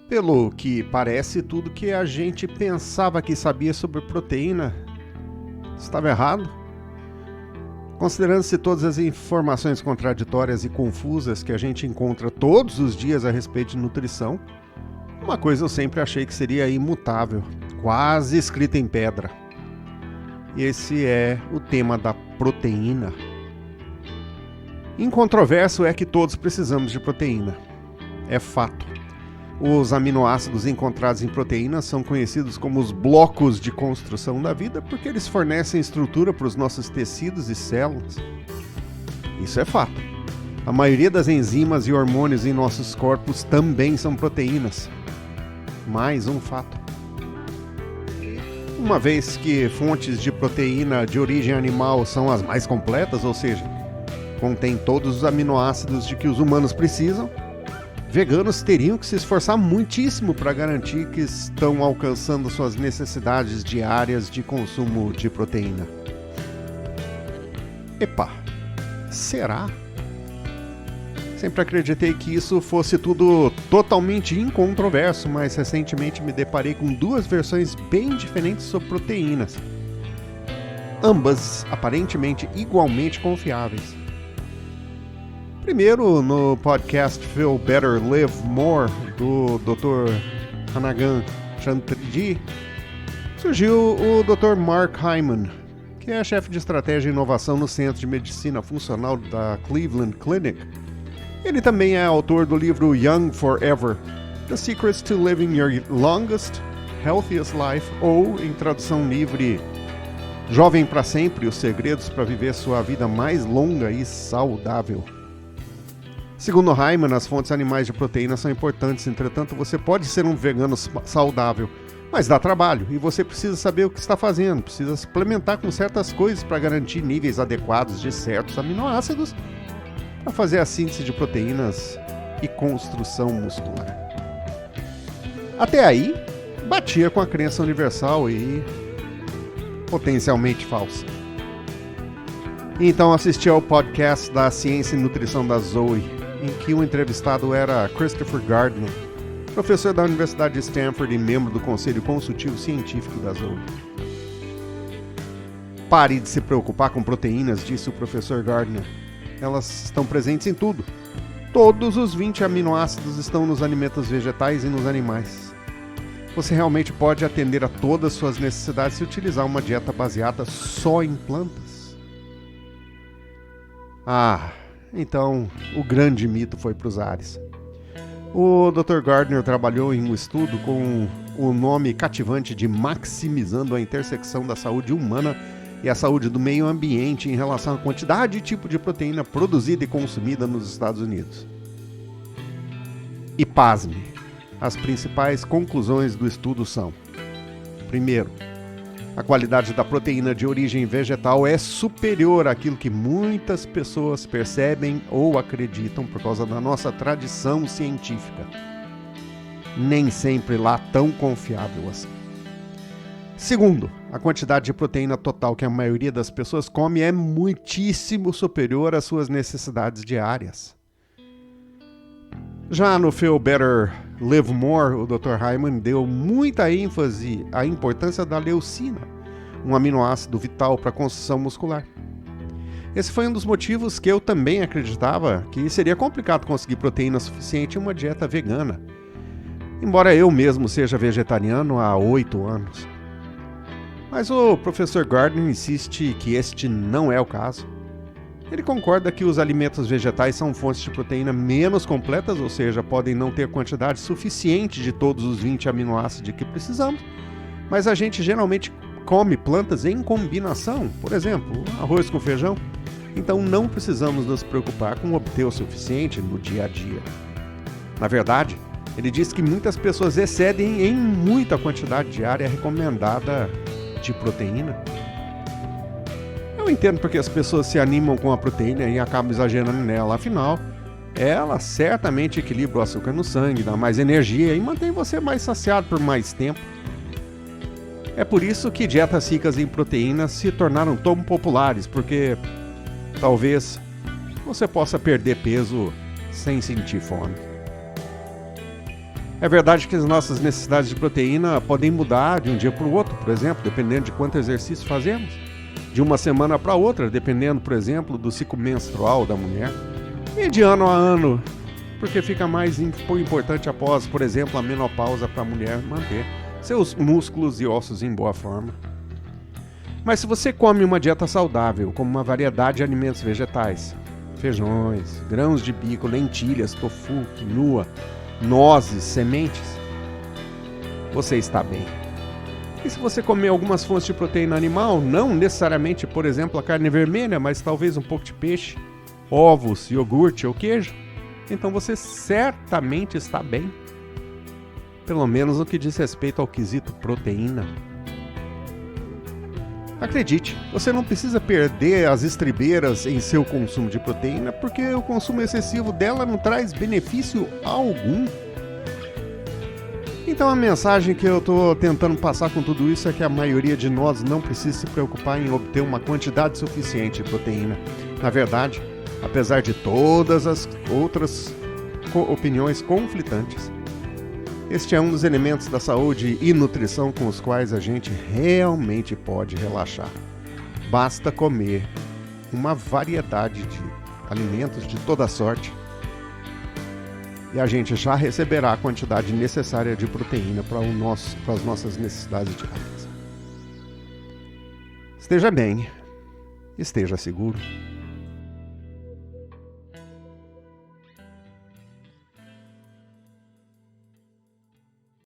Pelo que parece, tudo que a gente pensava que sabia sobre proteína estava errado. Considerando-se todas as informações contraditórias e confusas que a gente encontra todos os dias a respeito de nutrição, uma coisa eu sempre achei que seria imutável, quase escrita em pedra. E esse é o tema da proteína. Incontroverso é que todos precisamos de proteína. É fato. Os aminoácidos encontrados em proteínas são conhecidos como os blocos de construção da vida porque eles fornecem estrutura para os nossos tecidos e células. Isso é fato. A maioria das enzimas e hormônios em nossos corpos também são proteínas. Mais um fato. Uma vez que fontes de proteína de origem animal são as mais completas, ou seja, contém todos os aminoácidos de que os humanos precisam, veganos teriam que se esforçar muitíssimo para garantir que estão alcançando suas necessidades diárias de consumo de proteína. Epa, será? Sempre acreditei que isso fosse tudo totalmente incontroverso, mas recentemente me deparei com duas versões bem diferentes sobre proteínas. Ambas aparentemente igualmente confiáveis. Primeiro, no podcast Feel Better, Live More, do Dr. Hanagan Chantriji, surgiu o Dr. Mark Hyman, que é chefe de estratégia e inovação no Centro de Medicina Funcional da Cleveland Clinic. Ele também é autor do livro Young Forever, The Secrets to Living Your Longest, Healthiest Life, ou, em tradução livre, Jovem para Sempre, os segredos para viver sua vida mais longa e saudável. Segundo Hyman, as fontes animais de proteína são importantes, entretanto você pode ser um vegano saudável, mas dá trabalho e você precisa saber o que está fazendo, precisa suplementar com certas coisas para garantir níveis adequados de certos aminoácidos para fazer a síntese de proteínas e construção muscular. Até aí, batia com a crença universal e potencialmente falsa. Então assisti ao podcast da Ciência e Nutrição da Zoe, em que o entrevistado era Christopher Gardner, professor da Universidade de Stanford e membro do Conselho Consultivo Científico da Zoe. Pare de se preocupar com proteínas, disse o professor Gardner. Elas estão presentes em tudo. Todos os 20 aminoácidos estão nos alimentos vegetais e nos animais. Você realmente pode atender a todas as suas necessidades se utilizar uma dieta baseada só em plantas? Então, o grande mito foi para os ares. O Dr. Gardner trabalhou em um estudo com o nome cativante de Maximizando a Intersecção da Saúde Humana e a Saúde do Meio Ambiente em relação à quantidade e tipo de proteína produzida e consumida nos Estados Unidos. E pasme, as principais conclusões do estudo são: primeiro, a qualidade da proteína de origem vegetal é superior àquilo que muitas pessoas percebem ou acreditam por causa da nossa tradição científica. Nem sempre lá tão confiável assim. Segundo, a quantidade de proteína total que a maioria das pessoas come é muitíssimo superior às suas necessidades diárias. Já no Feel Better, Live More, o Dr. Hyman deu muita ênfase à importância da leucina, um aminoácido vital para a construção muscular. Esse foi um dos motivos que eu também acreditava que seria complicado conseguir proteína suficiente em uma dieta vegana, embora eu mesmo seja vegetariano há 8 anos. Mas o professor Gardner insiste que este não é o caso. Ele concorda que os alimentos vegetais são fontes de proteína menos completas, ou seja, podem não ter quantidade suficiente de todos os 20 aminoácidos de que precisamos, mas a gente geralmente come plantas em combinação, por exemplo, arroz com feijão, então não precisamos nos preocupar com obter o suficiente no dia a dia. Na verdade, ele diz que muitas pessoas excedem em muita quantidade diária recomendada de proteína. Eu entendo porque as pessoas se animam com a proteína e acabam exagerando nela. Afinal, ela certamente equilibra o açúcar no sangue, dá mais energia e mantém você mais saciado por mais tempo. É por isso que dietas ricas em proteínas se tornaram tão populares, porque talvez você possa perder peso sem sentir fome. É verdade que as nossas necessidades de proteína podem mudar de um dia para o outro, por exemplo, dependendo de quanto exercício fazemos. De uma semana para outra, dependendo, por exemplo, do ciclo menstrual da mulher. E de ano a ano, porque fica mais importante após, por exemplo, a menopausa para a mulher manter seus músculos e ossos em boa forma. Mas se você come uma dieta saudável, como uma variedade de alimentos vegetais, feijões, grãos de bico, lentilhas, tofu, quinoa, nozes, sementes, você está bem. E se você comer algumas fontes de proteína animal, não necessariamente, por exemplo, a carne vermelha, mas talvez um pouco de peixe, ovos, iogurte ou queijo, então você certamente está bem. Pelo menos no que diz respeito ao quesito proteína. Acredite, você não precisa perder as estribeiras em seu consumo de proteína, porque o consumo excessivo dela não traz benefício algum. Então a mensagem que eu estou tentando passar com tudo isso é que a maioria de nós não precisa se preocupar em obter uma quantidade suficiente de proteína. Na verdade, apesar de todas as outras opiniões conflitantes, este é um dos elementos da saúde e nutrição com os quais a gente realmente pode relaxar. Basta comer uma variedade de alimentos de toda sorte e a gente já receberá a quantidade necessária de proteína para as nossas necessidades diárias. Esteja bem, esteja seguro.